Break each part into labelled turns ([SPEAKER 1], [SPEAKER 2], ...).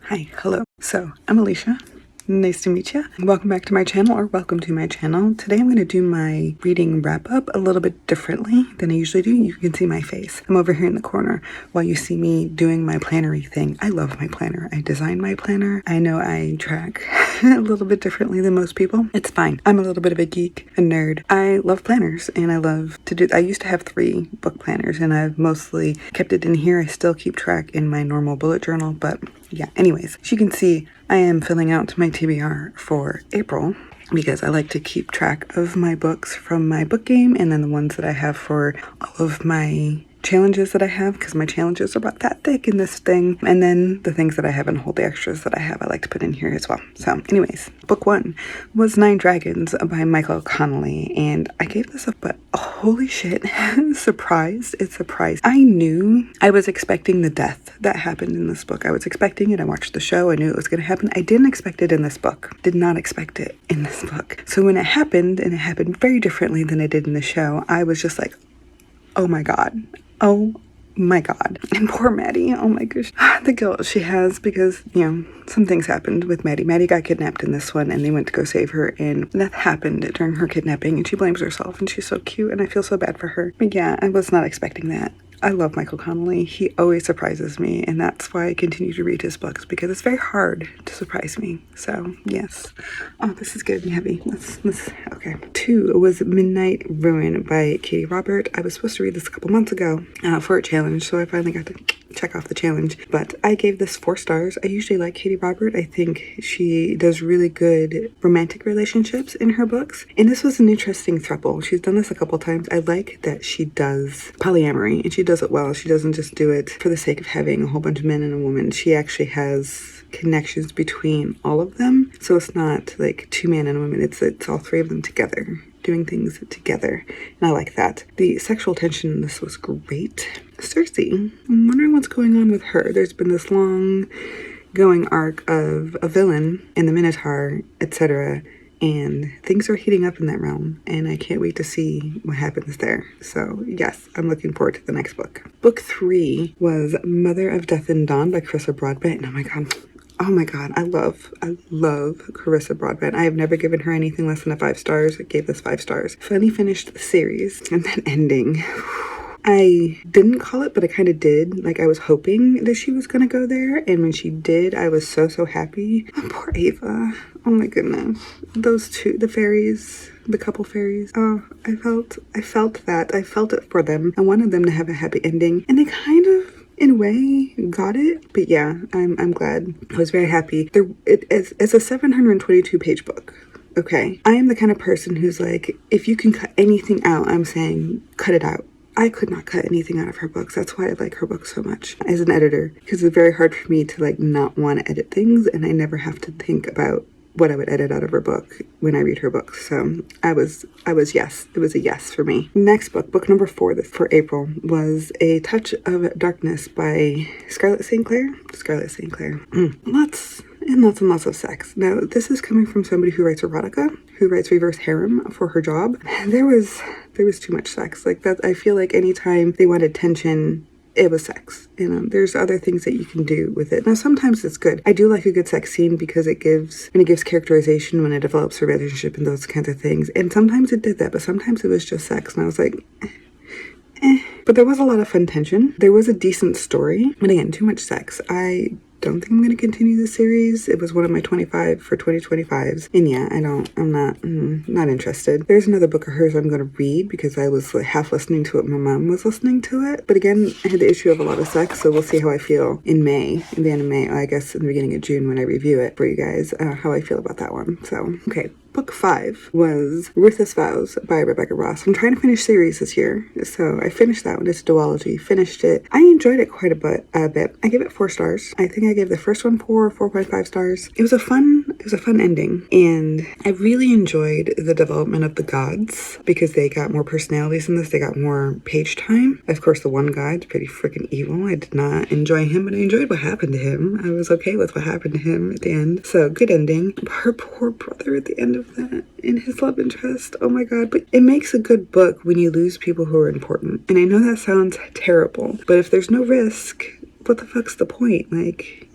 [SPEAKER 1] Hi, hello. So, I'm Alicia. Nice to meet you. Welcome back to my channel, or welcome to my channel. Today I'm going to do my reading wrap up a little bit differently than I usually do. You can see my face. I'm over here in the corner while you see me doing my plannery thing. I love my planner. I designed my planner. I know I track a little bit differently than most people. It's fine. I'm a little bit of a geek, a nerd. I love planners and I love to do. I used to have 3 book planners and I've mostly kept it in here. I still keep track in my normal bullet journal, but yeah, anyways, as you can see, I am filling out my TBR for April because I like to keep track of my books from my book game and then the ones that I have for all of my challenges that I have, because my challenges are about that thick in this thing, and then the things that I have and hold the extras that I have I like to put in here as well. So anyways, book 1 was 9 Dragons by Michael Connelly, and I gave this up, but holy shit, surprised. It's surprised. I knew I was expecting the death that happened in this book. I was expecting it. I watched the show. I knew it was going to happen. I didn't expect it in this book. Did not expect it in this book. So when it happened, and it happened very differently than it did in the show, I was just like, oh my god. Oh my god. And poor Maddie, oh my gosh, the guilt she has because, you know, some things happened with Maddie. Maddie got kidnapped in this one and they went to go save her, and that happened during her kidnapping and she blames herself and she's so cute and I feel so bad for her. But yeah, I was not expecting that. I love Michael Connelly. He always surprises me, and that's why I continue to read his books, because it's very hard to surprise me. So, yes. Oh, this is good and heavy. Okay. 2 was Midnight Ruin by Katie Robert. I was supposed to read this a couple months ago for a challenge, so I finally got to check off the challenge, but I gave this 4 stars. I usually like Katie Robert. I think she does really good romantic relationships in her books, and this was an interesting throuple. She's done this a couple times. I like that she does polyamory, and she does it well. She doesn't just do it for the sake of having a whole bunch of men and a woman. She actually has connections between all of them, so it's not like 2 men and a woman. It's all 3 of them together, doing things together, and I like that. The sexual tension in this was great. Cersei, I'm wondering what's going on with her. There's been this long going arc of a villain and the Minotaur, etc., and things are heating up in that realm, and I can't wait to see what happens there. So yes, I'm looking forward to the next book. Book 3 was Mother of Death and Dawn by Carissa Broadbent. Oh my god, I love Carissa Broadbent. I have never given her anything less than a 5 stars. I gave this 5 stars. Finally finished the series, and then ending. I didn't call it, but I kind of did. Like, I was hoping that she was going to go there, and when she did, I was so happy. Oh, poor Ava. Oh my goodness. Those 2, the fairies, the couple fairies. Oh, I felt that. I felt it for them. I wanted them to have a happy ending, and they kind of, in a way, got it. But yeah, I'm glad. I was very happy. It's a 722 page book. Okay. I am the kind of person who's like, if you can cut anything out, I'm saying cut it out. I could not cut anything out of her books. That's why I like her books so much as an editor, because it's very hard for me to like not want to edit things, and I never have to think about what I would edit out of her book when I read her books. So I was yes. It was a yes for me. Next book number 4 for April, was A Touch of Darkness by Scarlett St. Clair. Lots and lots of sex. Now, this is coming from somebody who writes erotica, who writes reverse harem for her job. There was too much sex. Like that, I feel like anytime they wanted tension, it was sex. You know, there's other things that you can do with it. Now, sometimes it's good. I do like a good sex scene because it gives characterization, when it develops a relationship and those kinds of things. And sometimes it did that, but sometimes it was just sex. And I was like, But there was a lot of fun tension. There was a decent story. But again, too much sex. I don't think I'm going to continue the series. It was one of my 25 for 2025s. And yeah, I'm not interested. There's another book of hers I'm going to read because I was like half listening to it. My mom was listening to it. But again, I had the issue of a lot of sex, so we'll see how I feel in May, in the end of May, I guess in the beginning of June when I review it for you guys, how I feel about that one. So, okay. Book 5 was Ruthless Vows by Rebecca Ross. I'm trying to finish series this year, so I finished that one. It's a duology. Finished it. I enjoyed it quite a bit. I gave it 4 stars. I think I gave the first one 4.5 stars. It was a fun ending, and I really enjoyed the development of the gods because they got more personalities in this. They got more page time. Of course, the one guy's pretty freaking evil. I did not enjoy him, but I enjoyed what happened to him. I was okay with what happened to him at the end. So, good ending. Her poor brother at the end of that, and his love interest. Oh my god. But it makes a good book when you lose people who are important. And I know that sounds terrible, but if there's no risk, what the fuck's the point? Like,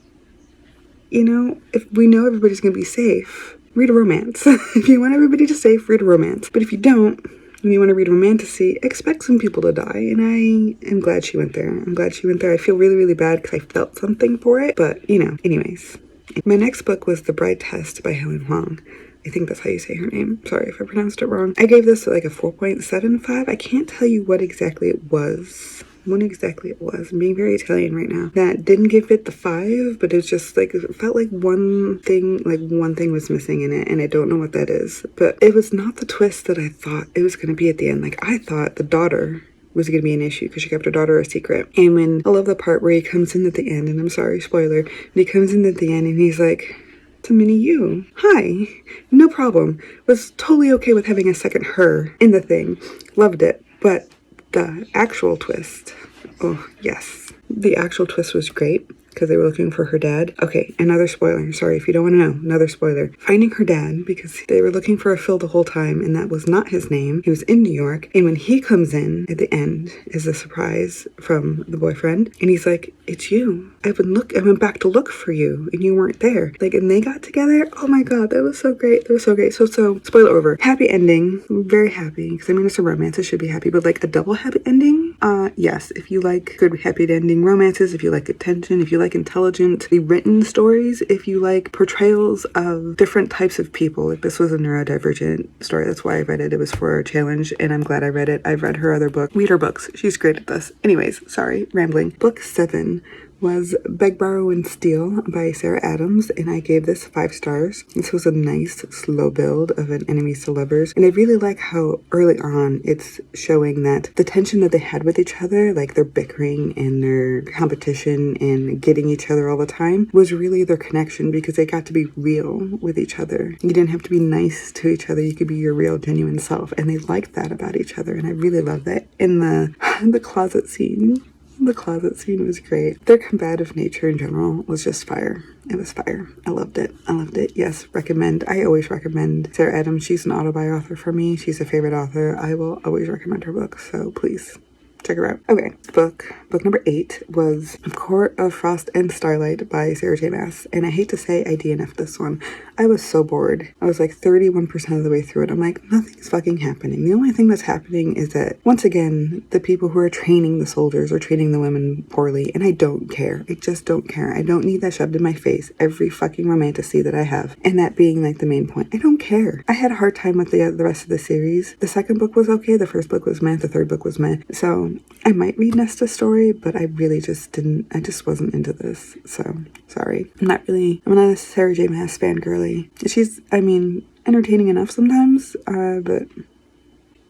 [SPEAKER 1] you know, if we know everybody's gonna be safe, read a romance. If you want everybody to safe, read a romance. But if you don't, and you want to read romantasy, expect some people to die. And I am glad she went there. I'm glad she went there. I feel really, really bad because I felt something for it. But, you know, anyways. My next book was The Bride Test by Helen Huang. I think that's how you say her name. Sorry if I pronounced it wrong. I gave this like a 4.75. I can't tell you what exactly it was. I'm being very Italian right now. That didn't give it the 5, but it's just like, it felt like one thing was missing in it, and I don't know what that is. But it was not the twist that I thought it was going to be at the end. Like, I thought the daughter was going to be an issue because she kept her daughter a secret. And when I love the part where he comes in at the end, and I'm sorry, spoiler, and he comes in at the end and he's like, "It's a mini you. Hi. No problem. Was totally okay with having a second her in the thing. Loved it." But the actual twist, oh yes, the actual twist was great because they were looking for her dad. Okay, another spoiler. Sorry if you don't want to know. Another spoiler. Finding her dad because they were looking for a Phil the whole time, and that was not his name. He was in New York, and when he comes in at the end is a surprise from the boyfriend, and he's like, "It's you. I went back to look for you, and you weren't there." Like, and they got together. Oh my god, that was so great. That was so great. So spoiler over. Happy ending. Very happy because I mean it's a romance. It should be happy, but like a double happy ending. Yes, if you like good happy ending romances, if you like attention, if you like intelligently written stories, if you like portrayals of different types of people. Like, this was a neurodivergent story. That's why I read it. It was for a challenge, and I'm glad I read it. I've read her other book. Read her books. She's great at this. Anyways, sorry, rambling. Book 7 was Beg, Borrow, and Steal by Sarah Adams, and I gave this 5 stars. This was a nice, slow build of an enemies to lovers, and I really like how early on it's showing that the tension that they had with each other, like their bickering and their competition and getting each other all the time, was really their connection because they got to be real with each other. You didn't have to be nice to each other. You could be your real, genuine self, and they liked that about each other, and I really love that. In the closet scene, the closet scene was great. Their combative nature in general was just fire. It was fire. I loved it. Yes, recommend. I always recommend Sarah Adams. She's an autobiography author for me. She's a favorite author. I will always recommend her books, so please check her out. Okay, book number 8 was Court of Frost and Starlight by Sarah J. Maas, and I hate to say I DNF'd this one. I was so bored. I was like 31% of the way through it. I'm like, nothing's fucking happening. The only thing that's happening is that, once again, the people who are training the soldiers are treating the women poorly, and I don't care. I just don't care. I don't need that shoved in my face every fucking romantasy that I have, and that being like the main point. I don't care. I had a hard time with the rest of the series. The second book was okay. The first book was meh. The third book was meh. So I might read Nesta's story, but I really just didn't. I just wasn't into this. So sorry. I'm not a Sarah J. Maas fangirly. She's, I mean, entertaining enough sometimes, but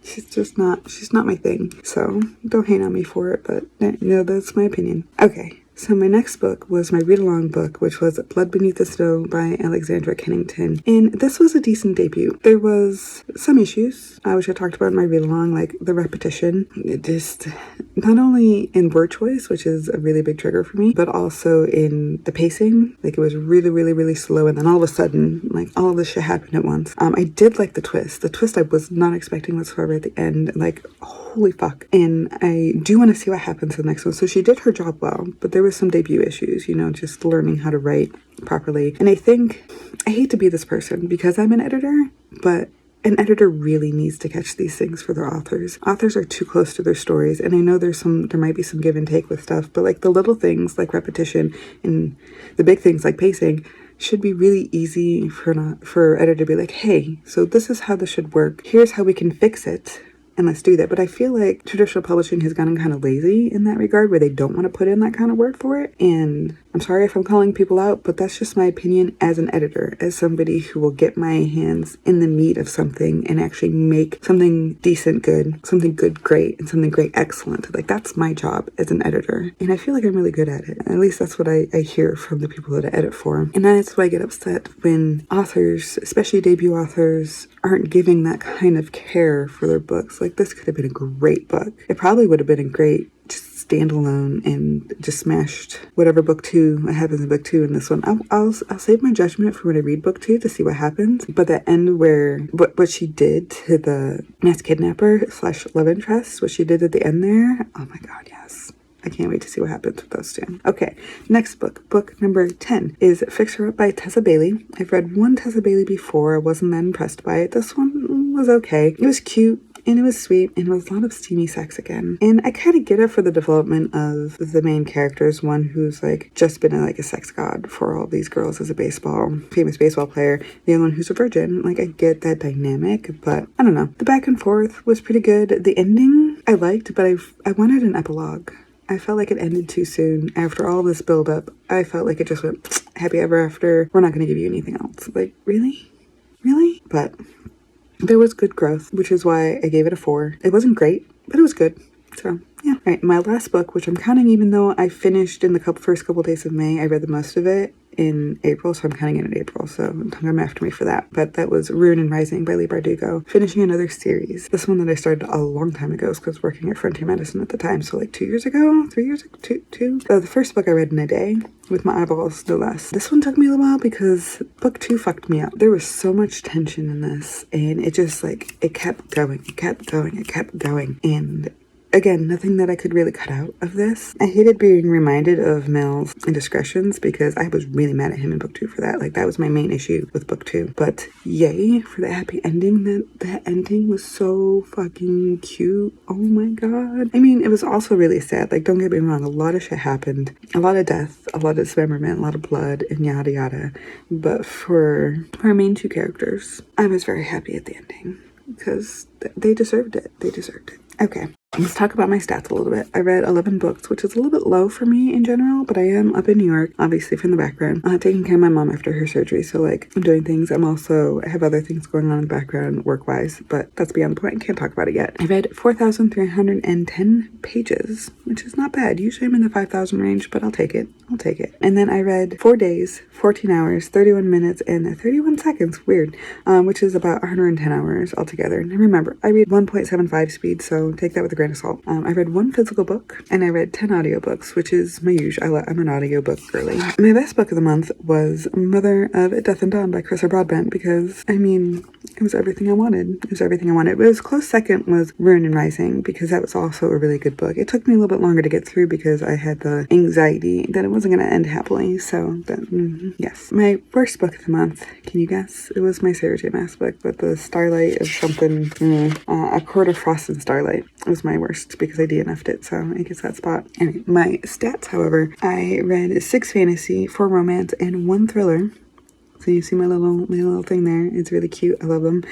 [SPEAKER 1] she's not my thing. So don't hate on me for it, but that's my opinion. Okay. So my next book was my read-along book, which was Blood Beneath the Snow by Alexandra Kennington. And this was a decent debut. There was some issues, which I talked about in my read-along, like the repetition. It just, not only in word choice, which is a really big trigger for me, but also in the pacing. Like, it was really, really, really slow. And then all of a sudden, like, all of this shit happened at once. I did like the twist. The twist I was not expecting whatsoever at the end. Like, holy fuck. And I do want to see what happens in the next one. So she did her job well, but there was some debut issues, just learning how to write properly. And I think, I hate to be this person because I'm an editor, but an editor really needs to catch these things for their authors. Authors are too close to their stories, and I know there might be some give and take with stuff, but like the little things like repetition and the big things like pacing should be really easy for editor to be like, hey, so this is how this should work. Here's how we can fix it. And let's do that. But I feel like traditional publishing has gotten kind of lazy in that regard, where they don't want to put in that kind of work for it. And I'm sorry if I'm calling people out, but that's just my opinion as an editor, as somebody who will get my hands in the meat of something and actually make something decent good, something good great, and something great excellent. Like, that's my job as an editor. And I feel like I'm really good at it. At least that's what I hear from the people that I edit for. And that's why I get upset when authors, especially debut authors, aren't giving that kind of care for their books. Like, this could have been a great book. It probably would have been a great just standalone and just smashed whatever book 2 happens in book 2 in this one. I'll save my judgment for when I read book 2 to see what happens. But the end where what she did to the mass kidnapper / love interest, what she did at the end there, oh my god, yes. I can't wait to see what happens with those two. Okay, next book. Book number 10 is Fix Her Up by Tessa Bailey. I've read one Tessa Bailey before. I wasn't that impressed by it. This one was okay. It was cute. And it was sweet, and it was a lot of steamy sex again. And I kind of get it for the development of the main characters, one who's like just been a sex god for all these girls as a famous baseball player, the other one who's a virgin. Like, I get that dynamic, but I don't know. The back and forth was pretty good. The ending I liked, but I wanted an epilogue. I felt like it ended too soon. After all this build up, I felt like it just went happy ever after. We're not going to give you anything else. Like, really? Really? But there was good growth, which is why I gave it a 4. It wasn't great, but it was good. So, yeah. All right, my last book, which I'm counting even though I finished in the first couple days of May, I read the most of it in April, so I'm counting it in April, so don't come after me for that. But that was Ruin and Rising by Leigh Bardugo, finishing another series. This one that I started a long time ago because I was working at Frontier Medicine at the time, so like 2 years ago, 3 years ago, two. The first book I read in a day, with my eyeballs, no less. This one took me a little while because book 2 fucked me up. There was so much tension in this, and it just it kept going, it kept going, it kept going, and again, nothing that I could really cut out of this. I hated being reminded of Mel's indiscretions because I was really mad at him in book 2 for that. Like, that was my main issue with book 2. But yay for the happy ending. That ending was so fucking cute. Oh my god. I mean, it was also really sad. Like, don't get me wrong, a lot of shit happened. A lot of death, a lot of dismemberment, a lot of blood, and yada yada. But for our main 2 characters, I was very happy at the ending because they deserved it. They deserved it. Okay. Let's talk about my stats a little bit. I read 11 books, which is a little bit low for me in general, but I am up in New York, obviously from the background, taking care of my mom after her surgery. So like, I'm doing things. I have other things going on in the background work-wise, but that's beyond the point. I can't talk about it yet. I read 4,310 pages, which is not bad. Usually I'm in the 5,000 range, but I'll take it. I'll take it. And then I read 4 days, 14 hours, 31 minutes, and 31 seconds. Weird. Which is about 110 hours altogether. And remember, I read 1.75 speed, so take that with a grain of salt. I read 1 physical book, and I read 10 audiobooks, which is my usual. I'm an audiobook girly. My best book of the month was Mother of Death and Dawn by Carissa Broadbent, because, I mean, it was everything I wanted. It was everything I wanted. But it was close second was Ruin and Rising, because that was also a really good book. It took me a little bit longer to get through because I had the anxiety that it wasn't going to end happily, so yes. My worst book of the month, can you guess? It was my Sarah J. Maas book, but the Starlight is something, A Court of Frost and Starlight was my worst because I DNF'd it, so it gets that spot. Anyway, my stats, however, I read 6 fantasy, 4 romance, and 1 thriller. So you see my little thing there. It's really cute. I love them.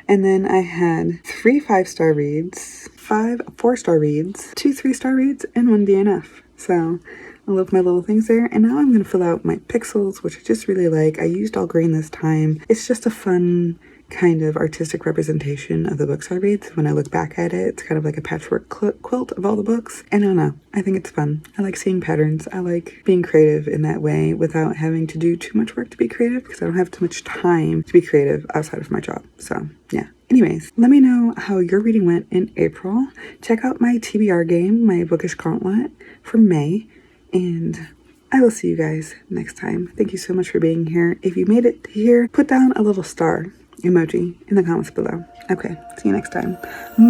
[SPEAKER 1] And then I had 3 5-star reads, 5 4-star reads, 2 3-star reads, and 1 DNF. So I love my little things there. And now I'm going to fill out my pixels, which I just really like. I used all green this time. It's just a fun kind of artistic representation of the books I read. So when I look back at it, it's kind of like a patchwork quilt of all the books. And I don't know, I think it's fun. I like seeing patterns. I like being creative in that way without having to do too much work to be creative, because I don't have too much time to be creative outside of my job. So yeah. Anyways, let me know how your reading went in April. Check out my TBR game, my Bookish Gauntlet for May, and I will see you guys next time. Thank you so much for being here. If you made it here, put down a little star emoji in the comments below. Okay, see you next time.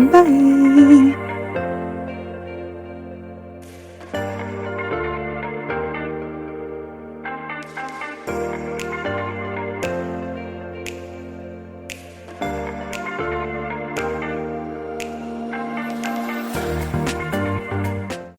[SPEAKER 1] Bye!